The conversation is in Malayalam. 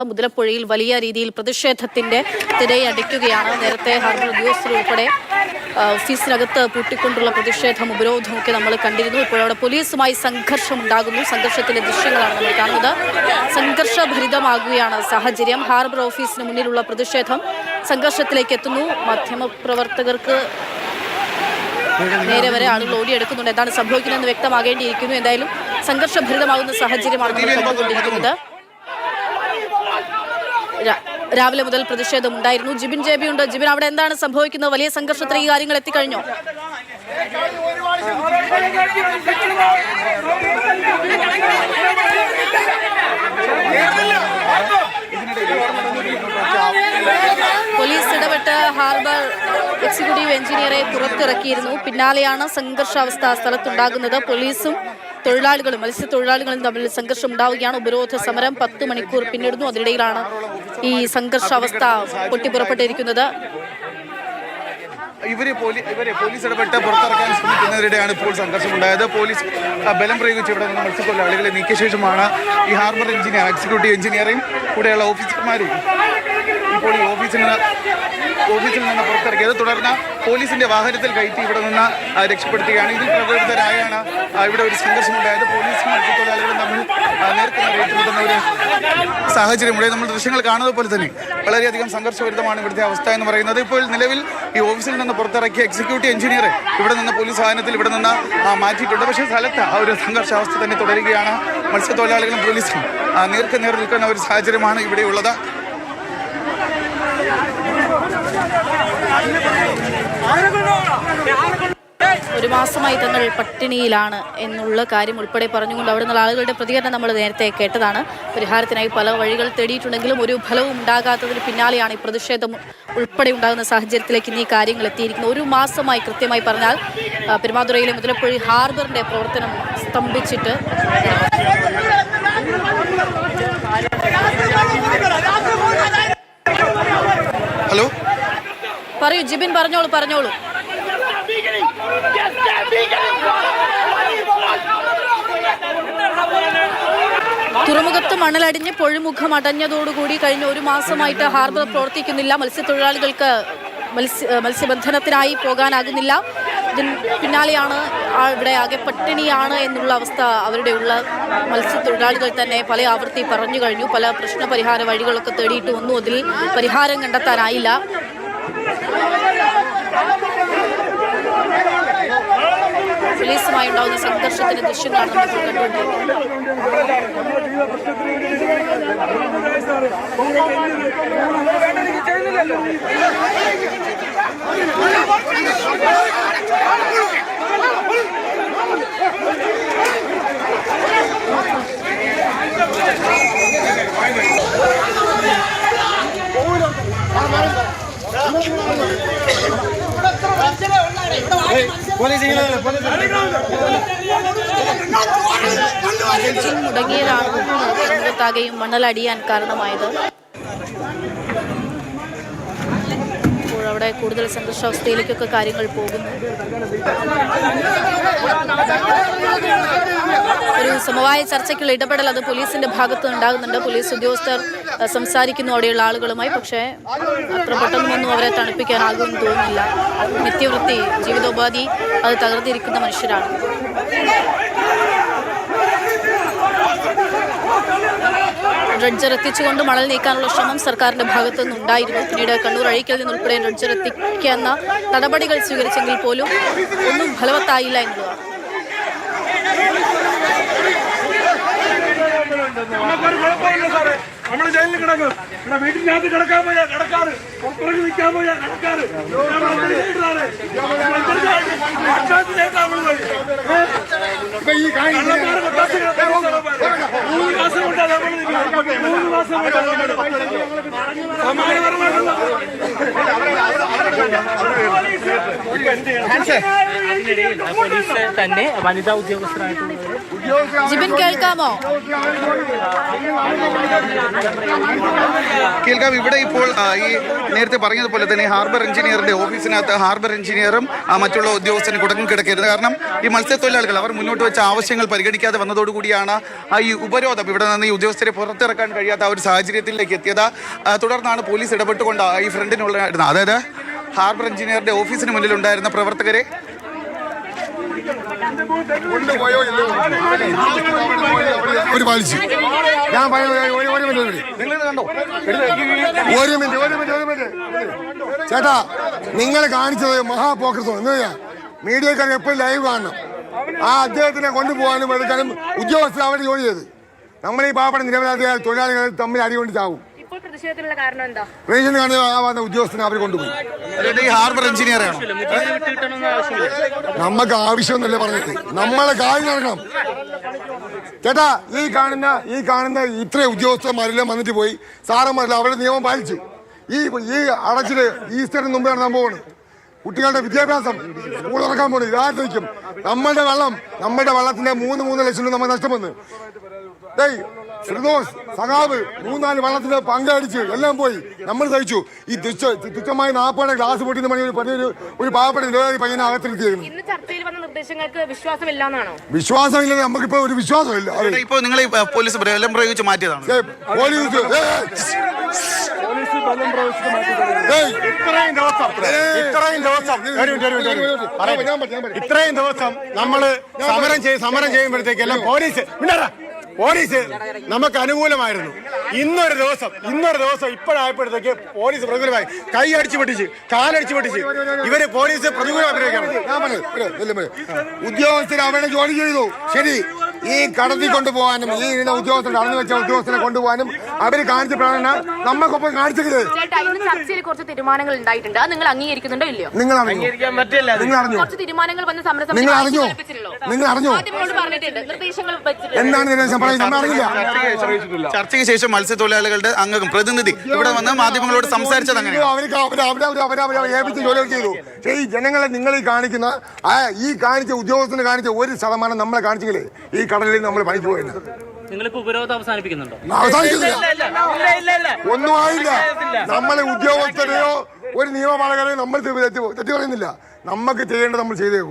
മുതലപ്പുഴയിൽ വലിയ രീതിയിൽ പ്രതിഷേധത്തിന്റെ തിരയടിക്കുകയാണ്. നേരത്തെ ഹാർബർ ഉദ്യോഗസ്ഥർ ഉൾപ്പെടെ ഓഫീസിനകത്ത് പൂട്ടിക്കൊണ്ടുള്ള പ്രതിഷേധം ഉപരോധമൊക്കെ നമ്മൾ കണ്ടിരുന്നു. ഇപ്പോഴവിടെ പോലീസുമായി സംഘർഷം ഉണ്ടാകുന്നു. സംഘർഷത്തിന്റെ ദൃശ്യങ്ങളാണ് നമ്മൾ കാണുന്നത്. സംഘർഷഭരിതമാകുകയാണ് സാഹചര്യം. ഹാർബർ ഓഫീസിന് മുന്നിലുള്ള പ്രതിഷേധം സംഘർഷത്തിലേക്ക് എത്തുന്നു. മാധ്യമപ്രവർത്തകർക്ക് നേരെ വരെ ആളുകൾ ഓടിയെടുക്കുന്നുണ്ട്. എന്താണ് സംഭവിക്കുന്നതെന്ന് വ്യക്തമാകേണ്ടിയിരിക്കുന്നു. എന്തായാലും സംഘർഷഭരിതമാകുന്ന സാഹചര്യമാണ് കണ്ടുകൊണ്ടിരിക്കുന്നത്. രാവിലെ മുതൽ പ്രതിഷേധം ഉണ്ടായിരുന്നു. ജിബിൻ ജെബി ഉണ്ട്. ജിബിൻ, അവിടെ എന്താണ് സംഭവിക്കുന്നത്? വലിയ സംഘർഷത്തിൽ ഈ കാര്യങ്ങൾ എത്തിക്കഴിഞ്ഞോ? പോലീസ് ഇടപെട്ട് ഹാർബർ എക്സിക്യൂട്ടീവ് എഞ്ചിനീയറെ പുറത്തിറക്കിയിരുന്നു. പിന്നാലെയാണ് സംഘർഷാവസ്ഥ സ്ഥലത്തുണ്ടാകുന്നത്. പോലീസും തൊഴിലാളികളും മത്സ്യത്തൊഴിലാളികളും തമ്മിൽ സംഘർഷം ഉണ്ടാവുകയാണ്. ഉപരോധ സമരം 10 മണിക്കൂർ പിന്നിടുന്നു. അതിനിടയിലാണ് ഈ സംഘർഷാവസ്ഥ പൊട്ടിപ്പുറപ്പെട്ടിരിക്കുന്നത്. ഇവരെ പോലീസ് ഇടപെട്ട് പുറത്തിറക്കാൻ ശ്രമിക്കുന്നതിനിടെയാണ് ഇപ്പോൾ സംഘർഷമുണ്ടായത്. പോലീസ് ബലം പ്രയോഗിച്ച് ഇവിടെ നിന്ന് മത്സ്യത്തൊഴിലാളികളെ നീക്കിയ ശേഷമാണ് ഈ ഹാർബർ എക്സിക്യൂട്ടീവ് എഞ്ചിനീയറിംഗ് കൂടെയുള്ള ഓഫീസർമാരും ഇപ്പോൾ ഈ ഓഫീസിൽ നിന്ന് പുറത്തിറക്കിയത്. തുടർന്ന് പോലീസിന്റെ വാഹനത്തിൽ കയറ്റി ഇവിടെ നിന്ന് രക്ഷപ്പെടുത്തുകയാണ്. ഇതിൽ പ്രകോപിതരായാണ് ഇവിടെ ഒരു സംഘർഷമുണ്ടായത്. പോലീസും മത്സ്യത്തൊഴിലാളികളും തമ്മിൽ നേരത്തെ ഏറ്റുമുട്ടുന്ന ഒരു സാഹചര്യമുണ്ട്. നമ്മൾ ദൃശ്യങ്ങൾ കാണുന്നത് പോലെ തന്നെ വളരെയധികം സംഘർഷഭരിതമാണ് ഇവിടുത്തെ അവസ്ഥ എന്ന് പറയുന്നത്. ഇപ്പോൾ നിലവിൽ ഈ ഓഫീസിൽ നിന്ന് പുറത്തിറക്കിയ എക്സിക്യൂട്ടീവ് എഞ്ചിനീയറെ ഇവിടെ നിന്ന് പോലീസ് വാഹനത്തിൽ ഇവിടെ നിന്ന് മാറ്റിയിട്ടുണ്ട്. പക്ഷേ സ്ഥലത്ത് ആ ഒരു സംഘർഷാവസ്ഥ തന്നെ തുടരുകയാണ്. മത്സ്യത്തൊഴിലാളികളും പോലീസും നേർക്ക് നേർ നിൽക്കുന്ന ഒരു സാഹചര്യമാണ് ഇവിടെയുള്ളത്. ഒരു മാസമായി തങ്ങൾ പട്ടിണിയിലാണ് എന്നുള്ള കാര്യം ഉൾപ്പെടെ പറഞ്ഞുകൊണ്ട് അവിടെ നിന്നുള്ള ആളുകളുടെ പ്രതികരണം നമ്മൾ നേരത്തെ കേട്ടതാണ്. പരിഹാരത്തിനായി പല വഴികൾ തേടിയിട്ടുണ്ടെങ്കിലും ഒരു ഫലവും ഉണ്ടാകാത്തതിന് പിന്നാലെയാണ് ഈ പ്രതിഷേധം ഉൾപ്പെടെ ഉണ്ടാകുന്ന സാഹചര്യത്തിലേക്ക് ഇന്ന് ഈ കാര്യങ്ങൾ എത്തിയിരിക്കുന്നത്. ഒരു മാസമായി കൃത്യമായി പറഞ്ഞാൽ പെരുമാതുറയിലെ മുതലപ്പുഴ ഹാർബറിന്റെ പ്രവർത്തനം സ്തംഭിച്ചിട്ട്. ഹലോ, പറയൂ ജിബിൻ, പറഞ്ഞോളൂ. തുറമുഖത്ത് മണലടിഞ്ഞ് പൊഴിമുഖം അടഞ്ഞതോടുകൂടി കഴിഞ്ഞ ഒരു മാസമായിട്ട് ഹാർബർ പ്രവർത്തിക്കുന്നില്ല. മത്സ്യത്തൊഴിലാളികൾക്ക് മത്സ്യബന്ധനത്തിനായി പോകാനാകുന്നില്ല. ഇതിന് പിന്നാലെയാണ് ഇവിടെ ആകെ പട്ടിണിയാണ് എന്നുള്ള അവസ്ഥ അവരുടെയുള്ള മത്സ്യത്തൊഴിലാളികൾ തന്നെ പല ആവർത്തി പറഞ്ഞു കഴിഞ്ഞു. പല പ്രശ്നപരിഹാര വഴികളൊക്കെ തേടിയിട്ട് ഒന്നും അതിൽ പരിഹാരം കണ്ടെത്താനായില്ല. പോലീസുമായി ഉണ്ടാകുന്ന സംഘർഷത്തിന്റെ ദൃശ്യങ്ങളാണ് നമ്മൾ കണ്ടുകൊണ്ടിരിക്കുന്നത്. മുടങ്ങിയതാണ് തുറമുഖത്താകെയും മണലടിയാൻ കാരണമായത്. ഇപ്പോൾ അവിടെ കൂടുതൽ സംഘർഷാവസ്ഥയിലേക്കൊക്കെ കാര്യങ്ങൾ പോകുന്നു. ഒരു സമവായ ചർച്ചയ്ക്കുള്ള ഇടപെടൽ അത് പോലീസിന്റെ ഭാഗത്ത് ഉണ്ടാകുന്നുണ്ട്. പോലീസ് ഉദ്യോഗസ്ഥർ സംസാരിക്കുന്നു അവിടെയുള്ള ആളുകളുമായി. പക്ഷേ അത്ര പെട്ടെന്നൊന്നും അവരെ തണുപ്പിക്കാനാകുമെന്ന് തോന്നുന്നില്ല. നിത്യവൃത്തി, ജീവിതോപാധി അത് തകർന്നിരിക്കുന്ന മനുഷ്യരാണ്. ഡ്രഡ്ജർ എത്തിച്ചുകൊണ്ട് മണൽ നീക്കാനുള്ള ശ്രമം സർക്കാരിന്റെ ഭാഗത്തു നിന്നുണ്ടായിരുന്നു. പിന്നീട് കണ്ണൂർ അഴീക്കൽ നിന്നുൾപ്പെടെ ഡ്രഡ്ജർ എത്തിക്കുന്ന നടപടികൾ സ്വീകരിച്ചെങ്കിൽ പോലും ഒന്നും ഫലവത്തായില്ല എന്നുള്ളതാണ്. നമ്മള് ജയിലിൽ കിടക്കും. ഇവിടെ വീട്ടിനകത്ത് കിടക്കാൻ പോയാ കിടക്കാറ്, പുറത്തിറങ്ങി നിൽക്കാൻ പോയാ കിടക്കാറ്. അതിനിടയിൽ പോലീസ് തന്നെ വനിതാ ഉദ്യോഗസ്ഥരായിട്ടുള്ള ജിബിൻ കേൾക്കാമോ? കേൾക്കാം. ഇവിടെ ഇപ്പോൾ ഈ നേരത്തെ പറഞ്ഞതുപോലെ തന്നെ ഹാർബർ എഞ്ചിനീയറിന്റെ ഓഫീസിനകത്ത് ഹാർബർ എഞ്ചിനീയറും മറ്റുള്ള ഉദ്യോഗസ്ഥരും കുടങ്ങി കിടക്കരുത്. കാരണം ഈ മത്സ്യത്തൊഴിലാളികൾ അവർ മുന്നോട്ട് വെച്ച ആവശ്യങ്ങൾ പരിഗണിക്കാതെ വന്നതോടുകൂടിയാണ് ഈ ഉപരോധം ഇവിടെ നിന്ന് ഈ ഉദ്യോഗസ്ഥരെ പുറത്തിറക്കാൻ കഴിയാത്ത ആ ഒരു സാഹചര്യത്തിലേക്ക് എത്തിയത്. തുടർന്നാണ് പോലീസ് ഇടപെട്ടുകൊണ്ട് ഈ ഫ്രണ്ടിനുള്ള അതായത് ഹാർബർ എഞ്ചിനീയറുടെ ഓഫീസിന് മുന്നിലുണ്ടായിരുന്ന പ്രവർത്തകരെ ഒരു പാലിച്ചു. ഞാൻ ഒരു മിനിറ്റ് ചേട്ടാ, നിങ്ങൾ കാണിച്ചത് മഹാപോക്രത്വം. എന്താ മീഡിയക്കാർ എപ്പോഴും ലൈവ് കാണണം. ആ അദ്ദേഹത്തിനെ കൊണ്ടുപോകാനും എടുക്കാനും ഉദ്യോഗസ്ഥർ അവർ ജോലി ചെയ്ത് നമ്മൾ ഈ പാവപ്പെട്ട നിരവധി തൊഴിലാളികൾ തമ്മിൽ അടികൊണ്ട് ചാവും. പ്രതിഷേധത്തിനുള്ള കാരണം എന്താ? പ്രതിഷേധം കാണുന്ന ഉദ്യോഗസ്ഥനെ അവർ കൊണ്ടുപോയി. ഈ ഹാർബർ എഞ്ചിനീയറാണ് നമുക്ക് ആവശ്യമൊന്നുമല്ലേ പറഞ്ഞത്, നമ്മളെ കാര്യം നടക്കണം ചേട്ടാ. ഈ കാണുന്ന ഇത്ര ഉദ്യോഗസ്ഥന്മാരെല്ലാം വന്നിട്ട് പോയി, സാറന്മാരെല്ലാം അവരുടെ നിയമം പാലിച്ചു. ഈ അടച്ചില് ഈസ്റ്ററിന് മുമ്പ് നടന്നാൻ പോവാണ്. കുട്ടികളുടെ വിദ്യാഭ്യാസം സ്കൂൾ തുറക്കാൻ പോകുന്നത് ഇതായിരിക്കും. നമ്മുടെ വെള്ളത്തിന്റെ 3 ലക്ഷം രൂപ നമുക്ക് നഷ്ടം വന്ന്. ഫിർദോസ് സഖാവ് 3-4 വള്ളത്തിന് പങ്കടിച്ച് എല്ലാം പോയി. നമ്മൾ സഹിച്ചു. ഈ തുച്ഛമായി 40 ഗ്ലാസ് പൊട്ടിന്ന് മണി ഒരു പാവപ്പെട്ട നിരവധി പയ്യനെ അകത്തിരുത്തിയിരുന്നു. ഇന്ന് ചർച്ചയിൽ വന്ന നിർദ്ദേശങ്ങൾക്ക് വിശ്വാസമില്ലാന്നാണോ? വിശ്വാസമില്ലെന്ന് നമുക്കിപ്പോ ഒരു വിശ്വാസമില്ല. ഇപ്പോൾ നിങ്ങൾ പോലീസ് ബലം പ്രയോഗിച്ച് മാറ്റിയതാണ്. ഇത്രയും ദിവസം നമ്മള് സമരം ചെയ്യുമ്പോഴത്തേക്കെല്ലാം പോലീസ് നമുക്ക് അനുകൂലമായിരുന്നു. ഇന്നൊരു ദിവസം ഇപ്പോഴായപ്പോഴത്തേക്ക് പോലീസ് പ്രതികൂലമായി. കൈ അടിച്ചു പൊട്ടിച്ച്, കാലടിച്ചു പൊട്ടിച്ച് ഇവര് പോലീസ് പ്രതികൂലമായിട്ടാണ്. ഉദ്യോഗസ്ഥർ അവരുടെ ജോലി ചെയ്തു ശരി. ഈ കടത്തി കൊണ്ടുപോകാനും ഈ ഉദ്യോഗസ്ഥർ നടന്നു വെച്ച ഉദ്യോഗസ്ഥരെ കൊണ്ടുപോകാനും അവര് കാണിച്ച പ്രകടനം നമുക്കൊപ്പം കാണിച്ചത്. ചർച്ചയിൽ കുറച്ച് തീരുമാനങ്ങൾ ഉണ്ടായിട്ടുണ്ട്. അത് നിങ്ങൾ അംഗീകരിക്കുന്നുണ്ടോ ഇല്ലയോ? നിങ്ങൾ അറിഞ്ഞു? കുറച്ച് തീരുമാനങ്ങൾ വന്ന് നിങ്ങൾ അറിഞ്ഞു? നിർദ്ദേശങ്ങൾ എന്താണ് നിർദ്ദേശം പറയുന്നത്? നമ്മൾ അറിയില്ല. ചർച്ചയ്ക്ക് ശേഷം മത്സ്യത്തൊഴിലാളികളുടെ അംഗം പ്രതിനിധി ഇവിടെ വന്ന് മാധ്യമങ്ങളോട് സംസാരിച്ചത് അങ്ങനെയാണ്. അവര് ഏൽപ്പിച്ച് ജോലി ചെയ്തു. ഈ ജനങ്ങളെ നിങ്ങൾ ഈ കാണിച്ച ഉദ്യോഗസ്ഥന് കാണിച്ച 1% നമ്മളെ കാണിച്ചെങ്കിലേ ഈ കടലിൽ നമ്മൾ പണിക്ക് പോയില്ല. അവസാനിപ്പിക്കുന്നുണ്ടോ? ഒന്നും ആയില്ല. നമ്മളെ ഉദ്യോഗസ്ഥരെയോ ഒരു നിയമപാലകരെയോ നമ്മൾ തെറ്റി പറയുന്നില്ല. നമുക്ക് ചെയ്യേണ്ടത് നമ്മൾ ചെയ്തേക്കും.